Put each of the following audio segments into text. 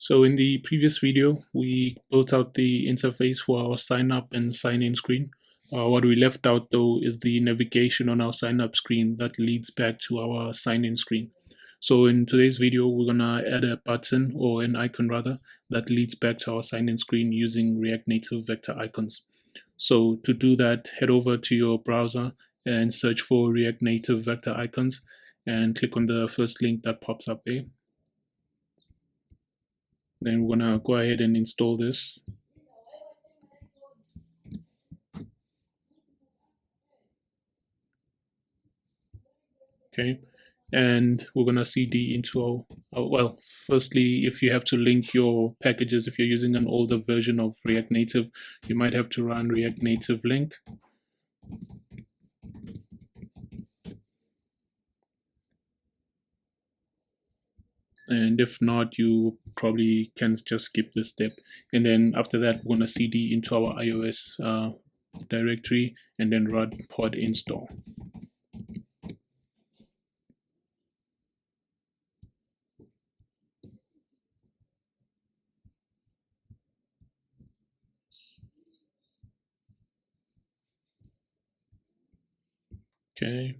So in the previous video, we built out the interface for our sign up and sign in screen. What we left out though is the navigation on our sign up screen that leads back to our sign in screen. So in today's video, we're gonna add a button or an icon rather that leads back to our sign in screen using React Native vector icons. So to do that, head over to your browser and search for React Native vector icons and click on the first link that pops up there. Then we're gonna go ahead and install this. Okay, and we're gonna cd into our well, firstly, if you have to link your packages, if you're using an older version of React Native, you might have to run React Native link. And if not, you probably can just skip this step. And then after that, we're gonna cd into our iOS directory and then run pod install. Okay,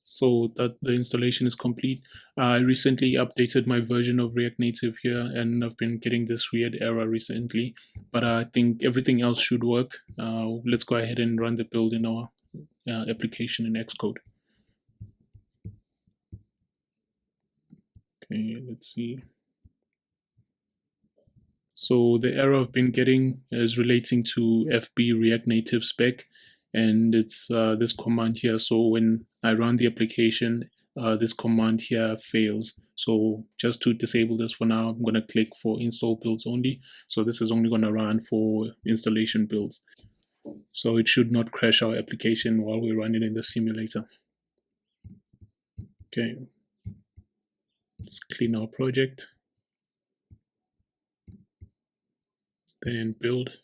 so that the installation is complete. I recently updated my version of React Native here, and I've been getting this weird error recently, but I think everything else should work. Let's go ahead and run the build in our application in Xcode. Okay, let's see. So the error I've been getting is relating to FB React Native spec, and it's this command here. So when I run the application, this command here fails. So just to disable this for now, I'm going to click for install builds only. So this is only going to run for installation builds. So it should not crash our application while we run it in the simulator. Okay, let's clean our project. Then build.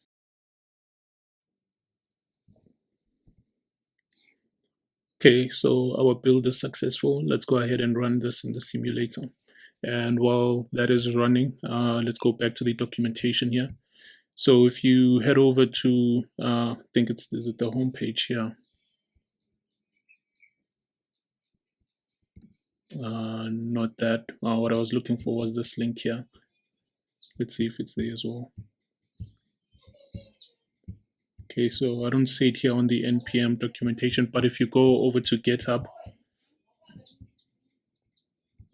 Okay, so our build is successful. Let's go ahead and run this in the simulator. And while that is running, let's go back to the documentation here. So if you head over to, I think is it the home page here? Not that. What I was looking for was this link here. Let's see if it's there as well. Okay, so I don't see it here on the npm documentation, but if you go over to GitHub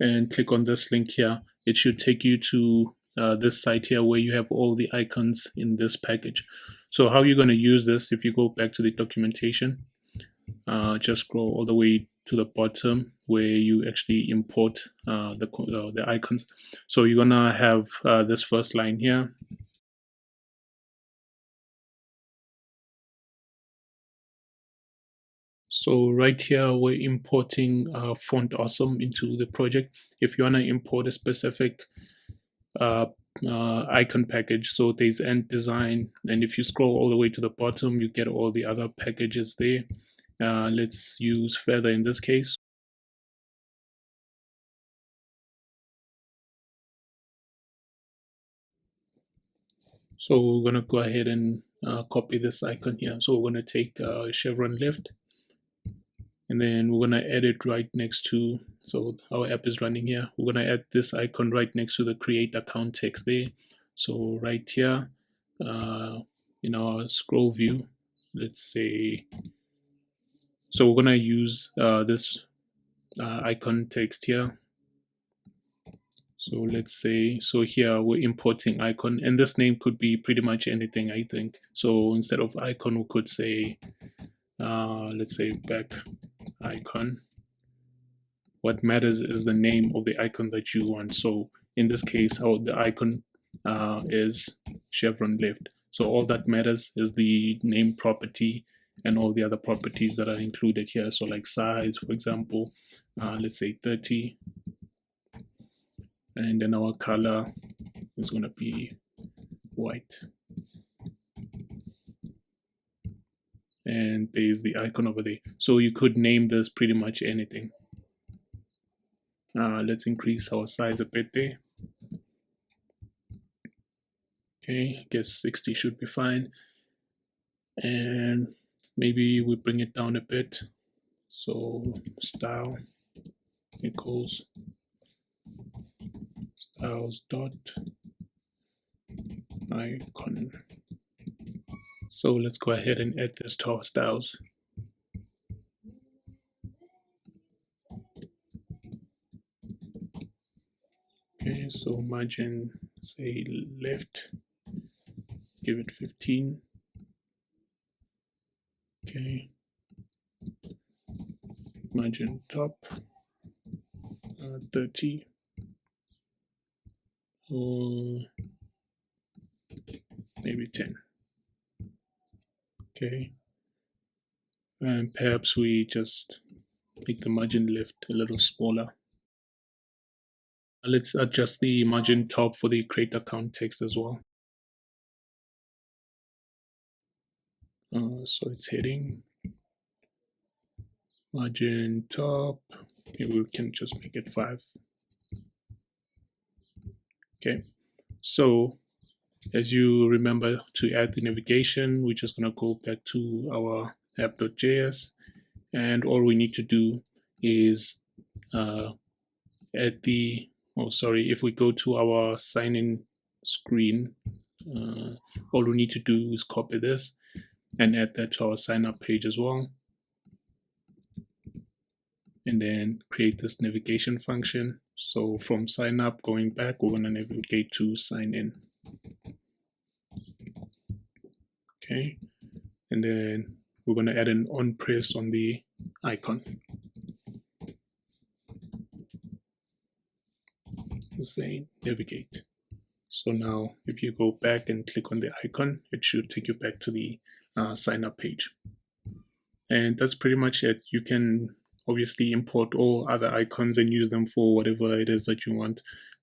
and click on this link here, it should take you to this site here where you have all the icons in this package. So how you're going to use this, if you go back to the documentation, just scroll all the way to the bottom where you actually import the icons. So you're gonna have this first line here. So right here, we're importing Font Awesome into the project. If you wanna import a specific icon package, so there's End Design, and if you scroll all the way to the bottom, you get all the other packages there. Let's use Feather in this case. So we're gonna go ahead and copy this icon here. So we're gonna take chevron left, and then we're gonna add it right next to, so our app is running here. We're gonna add this icon right next to the create account text there. So right here, in our scroll view, let's say, so we're gonna use this icon text here. So let's say, so here we're importing icon, and this name could be pretty much anything, I think. So instead of icon, we could say, let's say back icon. What matters is the name of the icon that you want. So in this case, how the icon is chevron left. So all that matters is the name property and all the other properties that are included here. So like size, for example, let's say 30. And then our color is going to be white. And there's the icon over there. So you could name this pretty much anything. Let's increase our size a bit there. Okay, I guess 60 should be fine. And maybe we bring it down a bit. So style equals styles dot icon. So let's go ahead and add this to our styles. Okay, so margin, say left, give it 15. Okay, margin top, 30, or maybe 10. Okay, and perhaps we just make the margin left a little smaller. Let's adjust the margin top for the create account text as well. So it's heading, margin top, maybe we can just make it 5. Okay, so as you remember, to add the navigation, we're just going to go back to our app.js, and all we need to do is if we go to our sign-in screen, all we need to do is copy this and add that to our sign-up page as well, and then create this navigation function. So from sign up going back, we're going to navigate to sign in. Okay, and then we're going to add an on press on the icon. Say navigate. So now if you go back and click on the icon, it should take you back to the sign up page. And that's pretty much it. You can obviously import all other icons and use them for whatever it is that you want.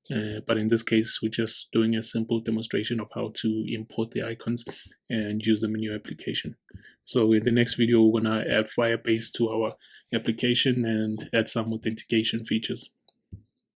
But in this case, we're just doing a simple demonstration of how to import the icons and use them in your application. So in the next video, we're going to add Firebase to our application and add some authentication features.